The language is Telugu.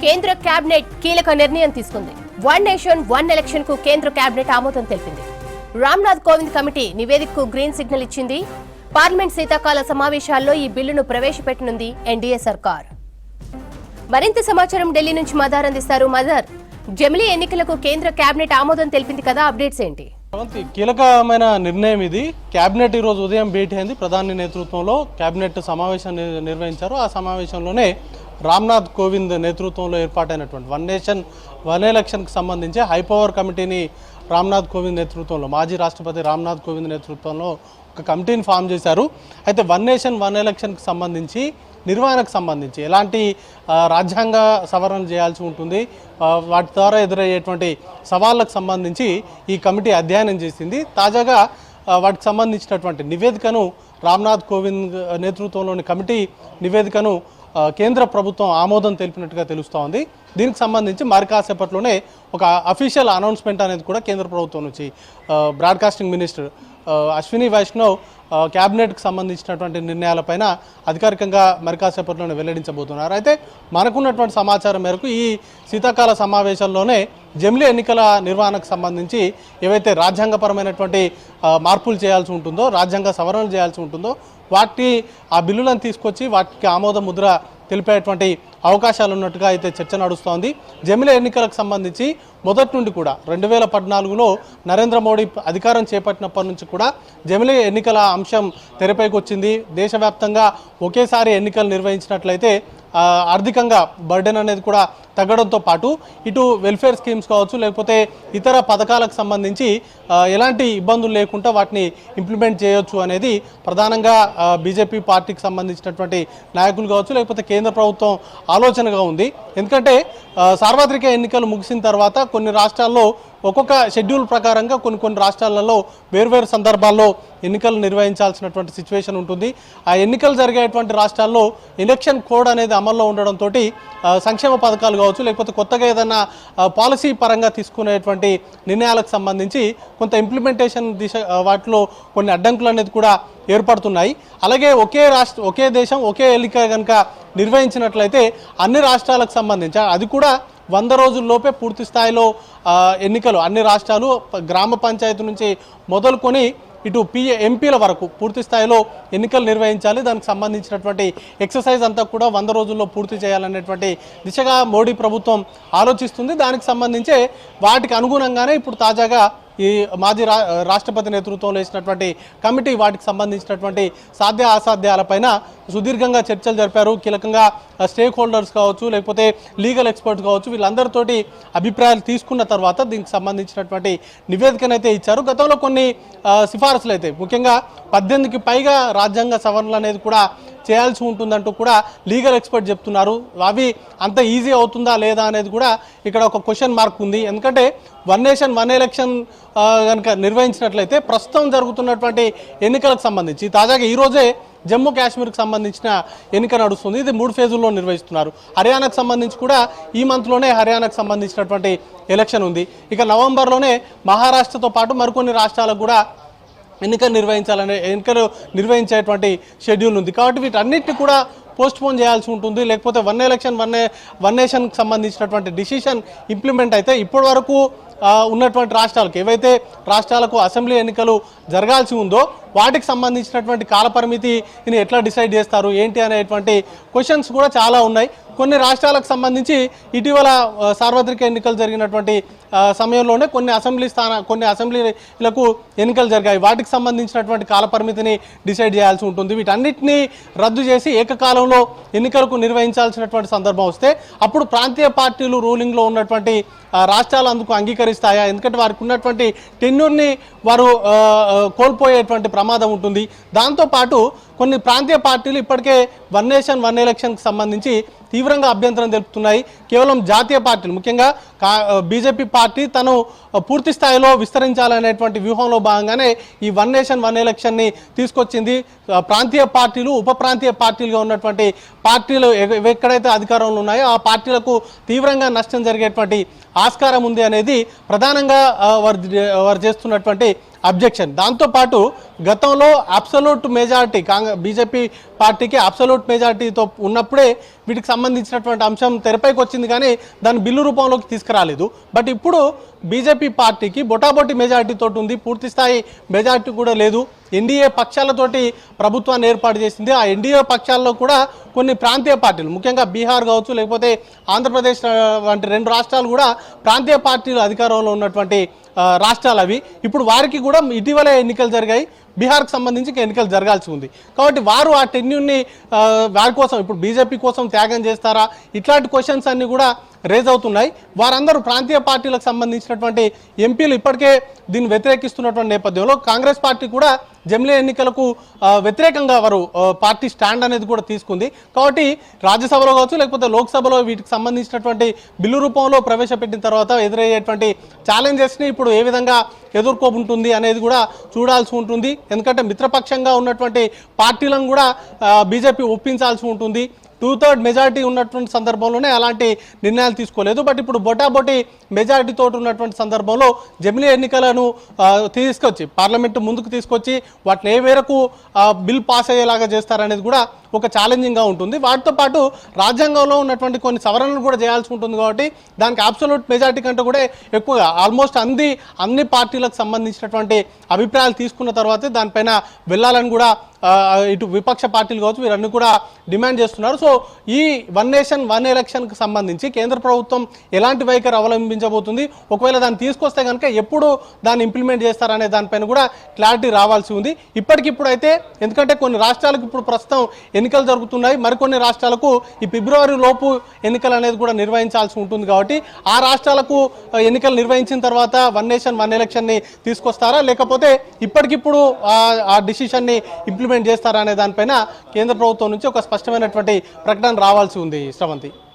కేంద్ర కేబినెట్ కీలక నిర్ణయం తీసుకుంది. వన్ నేషన్ వన్ ఎలక్షన్ కు కేంద్ర కేబినెట్ ఆమోదం తెలిపింది. రామ్నాథ్ కోవింద్ కమిటీ నివేదికకు గ్రీన్ సిగ్నల్ ఇచ్చింది. పార్లమెంట్ శీతాకాల సమావేశాల్లో ఈ బిల్లును ప్రవేశపెట్టనుంది ఎన్డీఏ సర్కార్. మరింత సమాచారం ఢిల్లీ నుంచి మదార్ అందిస్తారు. మదార్, జమిలీ ఎన్నికలకు కేంద్ర కేబినెట్ ఆమోదం తెలిపింది కదా, అప్డేట్స్ ఏంటి? కీలకమైన నిర్ణయం ఇది. కేబినెట్ ఈ రోజు ఉదయం భేటీ అయింది. ప్రధాని నేతృత్వంలో కేబినెట్ సమావేశం నిర్వహించారు. ఆ సమావేశంలోనే రామ్నాథ్ కోవింద్ నేతృత్వంలో ఏర్పాటైనటువంటి వన్ నేషన్ వన్ ఎలక్షన్కి సంబంధించి హైపవర్ కమిటీని రామ్నాథ్ కోవింద్ నేతృత్వంలో, మాజీ రాష్ట్రపతి రామ్నాథ్ కోవింద్ నేతృత్వంలో ఒక కమిటీని ఫామ్ చేశారు. అయితే వన్ నేషన్ వన్ ఎలక్షన్కి సంబంధించి నిర్వహణకు సంబంధించి ఎలాంటి రాజ్యాంగ సవరణ చేయాల్సి ఉంటుంది, వాటి ద్వారా ఎదురయ్యేటువంటి సవాళ్ళకు సంబంధించి ఈ కమిటీ అధ్యయనం చేసింది. తాజాగా వాటికి సంబంధించినటువంటి నివేదికను రామ్నాథ్ కోవింద్ నేతృత్వంలోని కమిటీ నివేదికను కేంద్ర ప్రభుత్వం ఆమోదం తెలిపినట్టుగా తెలుస్తోంది. దీనికి సంబంధించి మరి కాసేపట్లోనే ఒక అఫీషియల్ అనౌన్స్మెంట్ అనేది కూడా కేంద్ర ప్రభుత్వం నుంచి బ్రాడ్కాస్టింగ్ మినిస్టర్ అశ్విని వైష్ణవ్ క్యాబినెట్కి సంబంధించినటువంటి నిర్ణయాలపైన అధికారికంగా మరి కాసేపట్లోనే వెల్లడించబోతున్నారు. అయితే మనకున్నటువంటి సమాచారం మేరకు ఈ శీతాకాల సమావేశాల్లోనే జమిలీ ఎన్నికల నిర్వహణకు సంబంధించి ఏవైతే రాజ్యాంగపరమైనటువంటి మార్పులు చేయాల్సి ఉంటుందో, రాజ్యాంగ సవరణలు చేయాల్సి ఉంటుందో ఆ బిల్లులను తీసుకొచ్చి వాటికి ఆమోద ముద్ర తెలిపేటువంటి అవకాశాలు ఉన్నట్టుగా అయితే చర్చ నడుస్తోంది. జమిలీ ఎన్నికలకు సంబంధించి మొదటి నుండి కూడా 2014లో నరేంద్ర మోడీ అధికారం చేపట్టినప్పటి నుంచి కూడా జమిలీ ఎన్నికల అంశం తెరపైకి వచ్చింది. దేశవ్యాప్తంగా ఒకేసారి ఎన్నికలు నిర్వహించినట్లయితే ఆర్థికంగా బర్డెన్ అనేది కూడా తగ్గడంతో పాటు ఇటు వెల్ఫేర్ స్కీమ్స్ కావచ్చు, లేకపోతే ఇతర పథకాలకు సంబంధించి ఎలాంటి ఇబ్బందులు లేకుండా వాటిని ఇంప్లిమెంట్ చేయొచ్చు అనేది ప్రధానంగా బీజేపీ పార్టీకి సంబంధించినటువంటి నాయకులు కావచ్చు, లేకపోతే కేంద్ర ప్రభుత్వం ఆలోచనగా ఉంది. ఎందుకంటే సార్వత్రిక ఎన్నికలు ముగిసిన తర్వాత కొన్ని రాష్ట్రాల్లో ఒక్కొక్క షెడ్యూల్ ప్రకారంగా కొన్ని రాష్ట్రాలలో వేర్వేరు సందర్భాల్లో ఎన్నికలు నిర్వహించాల్సినటువంటి సిచ్యువేషన్ ఉంటుంది. ఆ ఎన్నికలు జరిగేటువంటి రాష్ట్రాల్లో ఎలక్షన్ కోడ్ అనేది అమల్లో ఉండడంతో సంక్షేమ పథకాలు కావచ్చు, లేకపోతే కొత్తగా ఏదైనా పాలసీ పరంగా తీసుకునేటువంటి నిర్ణయాలకు సంబంధించి కొంత ఇంప్లిమెంటేషన్ వాటిలో కొన్ని అడ్డంకులు అనేది కూడా ఏర్పడుతున్నాయి. అలాగే ఒకే దేశం ఒకే ఎన్నిక కనుక నిర్వహించినట్లయితే అన్ని రాష్ట్రాలకు సంబంధించి అది కూడా 100 రోజుల్లోపే పూర్తి స్థాయిలో ఎన్నికలు అన్ని రాష్ట్రాలు గ్రామ పంచాయతీ నుంచి మొదలుకొని ఇటు ఎంపీల వరకు పూర్తి స్థాయిలో ఎన్నికలు నిర్వహించాలి. దానికి సంబంధించినటువంటి ఎక్సర్సైజ్ అంతా కూడా 100 రోజుల్లో పూర్తి చేయాలనేటువంటి దిశగా మోడీ ప్రభుత్వం ఆలోచిస్తుంది. దానికి సంబంధించే వాటికి అనుగుణంగానే ఇప్పుడు తాజాగా ఈ మాజీ రాష్ట్రపతి నేతృత్వంలో వేసినటువంటి కమిటీ వాటికి సంబంధించినటువంటి సాధ్య అసాధ్యాలపైన సుదీర్ఘంగా చర్చలు జరిపారు. కీలకంగా స్టేక్ హోల్డర్స్ కావచ్చు, లేకపోతే లీగల్ ఎక్స్పర్ట్స్ కావచ్చు, వీళ్ళందరితోటి అభిప్రాయాలు తీసుకున్న తర్వాత దీనికి సంబంధించినటువంటి నివేదికనైతే ఇచ్చారు. గతంలో కొన్ని సిఫారసులు అయితే ముఖ్యంగా 18కి పైగా రాజ్యాంగ సవరణలు అనేది కూడా చేయాల్సి ఉంటుందంటూ కూడా లీగల్ ఎక్స్పర్ట్ చెప్తున్నారు. అవి అంత ఈజీ అవుతుందా లేదా అనేది కూడా ఇక్కడ ఒక క్వశ్చన్ మార్క్ ఉంది. ఎందుకంటే వన్ నేషన్ వన్ ఎలక్షన్ కనుక నిర్వహించినట్లయితే ప్రస్తుతం జరుగుతున్నటువంటి ఎన్నికలకు సంబంధించి తాజాగా ఈరోజే జమ్మూ కాశ్మీర్కి సంబంధించిన ఎన్నిక నడుస్తుంది. ఇది 3 ఫేజుల్లో నిర్వహిస్తున్నారు. హర్యానాకు సంబంధించి కూడా ఈ మంత్లోనే హర్యానాకు సంబంధించినటువంటి ఎలక్షన్ ఉంది. ఇక నవంబర్లోనే మహారాష్ట్రతో పాటు మరికొన్ని రాష్ట్రాలకు కూడా ఎన్నికలు నిర్వహించేటువంటి షెడ్యూల్ ఉంది. కాబట్టి వీటన్నిటిని కూడా పోస్ట్పోన్ చేయాల్సి ఉంటుంది. లేకపోతే వన్ నేషన్కి సంబంధించినటువంటి డిసిషన్ ఇంప్లిమెంట్ అయితే ఇప్పటి వరకు ఉన్నటువంటి రాష్ట్రాలకు ఏవైతే రాష్ట్రాలకు అసెంబ్లీ ఎన్నికలు జరగాల్సి ఉందో వాటికి సంబంధించినటువంటి కాలపరిమితిని ఎట్లా డిసైడ్ చేస్తారు ఏంటి అనేటువంటి క్వశ్చన్స్ కూడా చాలా ఉన్నాయి. కొన్ని రాష్ట్రాలకు సంబంధించి ఇటీవల సార్వత్రిక ఎన్నికలు జరిగినటువంటి సమయంలోనే కొన్ని అసెంబ్లీలకు ఎన్నికలు జరిగాయి. వాటికి సంబంధించినటువంటి కాలపరిమితిని డిసైడ్ చేయాల్సి ఉంటుంది. వీటన్నిటినీ రద్దు చేసి ఏకకాలంలో ఎన్నికలకు నిర్వహించాల్సినటువంటి సందర్భం వస్తే అప్పుడు ప్రాంతీయ పార్టీలు రూలింగ్లో ఉన్నటువంటి రాష్ట్రాలు అందుకు అంగీకరిస్తాయా? ఎందుకంటే వారికి ఉన్నటువంటి టెన్యూర్ని వారు కోల్పోయేటువంటి ప్రమాదం ఉంటుంది. దాంతోపాటు కొన్ని ప్రాంతీయ పార్టీలు ఇప్పటికే వన్ నేషన్ వన్ ఎలక్షన్కి సంబంధించి తీవ్రంగా అభ్యంతరం తెలుపుతున్నాయి. కేవలం జాతీయ పార్టీలు ముఖ్యంగా బీజేపీ పార్టీ తను పూర్తి స్థాయిలో విస్తరించాలనేటువంటి వ్యూహంలో భాగంగానే ఈ వన్ నేషన్ వన్ ఎలక్షన్ని తీసుకొచ్చింది. ప్రాంతీయ పార్టీలు ఉప ప్రాంతీయ పార్టీలుగా ఉన్నటువంటి పార్టీలు ఎక్కడైతే అధికారంలో ఉన్నాయో ఆ పార్టీలకు తీవ్రంగా నష్టం జరిగేటువంటి ఆస్కారం ఉంది అనేది ప్రధానంగా వారు చేస్తున్నటువంటి అబ్జెక్షన్. దాంతోపాటు గతంలో అబ్సల్యూట్ మెజారిటీ బీజేపీ పార్టీకి అబ్సల్యూట్ మెజారిటీతో ఉన్నప్పుడే వీటికి సంబంధించినటువంటి అంశం తెరపైకి వచ్చింది, కానీ దాన్ని బిల్లు రూపంలోకి తీసుకురాలేదు. బట్ ఇప్పుడు బీజేపీ పార్టీకి బొటాబొటి మెజారిటీ తోటి ఉంది, పూర్తి స్థాయి మెజారిటీ కూడా లేదు. ఎన్డీఏ పక్షాలతోటి ప్రభుత్వాన్ని ఏర్పాటు చేసింది. ఆ ఎన్డీఏ పక్షాల్లో కూడా కొన్ని ప్రాంతీయ పార్టీలు, ముఖ్యంగా బీహార్ కావచ్చు, లేకపోతే ఆంధ్రప్రదేశ్ వంటి 2 రాష్ట్రాలు కూడా ప్రాంతీయ పార్టీలు అధికారంలో ఉన్నటువంటి రాష్ట్రాలు అవి. ఇప్పుడు వారికి కూడా ఇటీవలే ఎన్నికలు జరిగాయి. బీహార్కి సంబంధించి ఎన్నికలు జరగాల్సి ఉంది. కాబట్టి వారు ఆ టెన్యూర్ని వారి కోసం ఇప్పుడు బీజేపీ కోసం త్యాగం చేస్తారా, ఇట్లాంటి క్వశ్చన్స్ అన్నీ కూడా రేజ్ అవుతున్నాయి. వారందరూ ప్రాంతీయ పార్టీలకు సంబంధించినటువంటి ఎంపీలు ఇప్పటికే దీన్ని వ్యతిరేకిస్తున్నటువంటి నేపథ్యంలో కాంగ్రెస్ పార్టీ కూడా జమిలీ ఎన్నికలకు వ్యతిరేకంగా వారు పార్టీ స్టాండ్ అనేది కూడా తీసుకుంది. కాబట్టి రాజ్యసభలో కావచ్చు, లేకపోతే లోక్సభలో వీటికి సంబంధించినటువంటి బిల్లు రూపంలో ప్రవేశపెట్టిన తర్వాత ఎదురయ్యేటువంటి ఛాలెంజెస్ని ఇప్పుడు ఏ విధంగా ఎదుర్కోబుంటుంది అనేది కూడా చూడాల్సి ఉంటుంది. ఎందుకంటే మిత్రపక్షంగా ఉన్నటువంటి పార్టీలను కూడా బీజేపీ ఒప్పించాల్సి ఉంటుంది. 2/3 మెజారిటీ ఉన్నటువంటి సందర్భంలోనే అలాంటి నిర్ణయాలు తీసుకోలేదు. బట్ ఇప్పుడు బొటాబొటి మెజారిటీ తోటి ఉన్నటువంటి సందర్భంలో జమిలీ ఎన్నికలను తీసుకొచ్చి పార్లమెంటు ముందుకు తీసుకొచ్చి వాటిని ఏ మేరకు బిల్ పాస్ అయ్యేలాగా చేస్తారనేది కూడా ఒక ఛాలెంజింగ్గా ఉంటుంది. వాటితో పాటు రాజ్యాంగంలో ఉన్నటువంటి కొన్ని సవరణలు కూడా చేయాల్సి ఉంటుంది. కాబట్టి దానికి అబ్సల్యూట్ మెజారిటీ కంటే కూడా ఎక్కువగా ఆల్మోస్ట్ అన్ని పార్టీలకు సంబంధించినటువంటి అభిప్రాయాలు తీసుకున్న తర్వాతే దానిపైన వెళ్ళాలని కూడా ఇటు విపక్ష పార్టీలు కావచ్చు వీరన్నీ కూడా డిమాండ్ చేస్తున్నారు. సో ఈ 1 నేషన్ 1 ఎలక్షన్కి సంబంధించి కేంద్ర ప్రభుత్వం ఎలాంటి వైఖరి అవలంబించబోతుంది, ఒకవేళ దాన్ని తీసుకొస్తే కనుక ఎప్పుడు దాన్ని ఇంప్లిమెంట్ చేస్తారనే దానిపైన కూడా క్లారిటీ రావాల్సి ఉంది. ఇప్పటికిప్పుడు అయితే ఎందుకంటే కొన్ని రాష్ట్రాలకు ఇప్పుడు ప్రస్తుతం ఎన్నికలు జరుగుతున్నాయి, మరికొన్ని రాష్ట్రాలకు ఈ ఫిబ్రవరి లోపు ఎన్నికలు అనేది కూడా నిర్వహించాల్సి ఉంటుంది. కాబట్టి ఆ రాష్ట్రాలకు ఎన్నికలు నిర్వహించిన తర్వాత 1 నేషన్ 1 ఎలక్షన్ని తీసుకొస్తారా, లేకపోతే ఇప్పటికిప్పుడు ఆ డిసిషన్ని ఇంప్లిమెంట్ చేస్తారా అనే దానిపైన కేంద్ర ప్రభుత్వం నుంచి ఒక స్పష్టమైనటువంటి ప్రకటన రావాల్సి ఉంది. శ్రవంతి.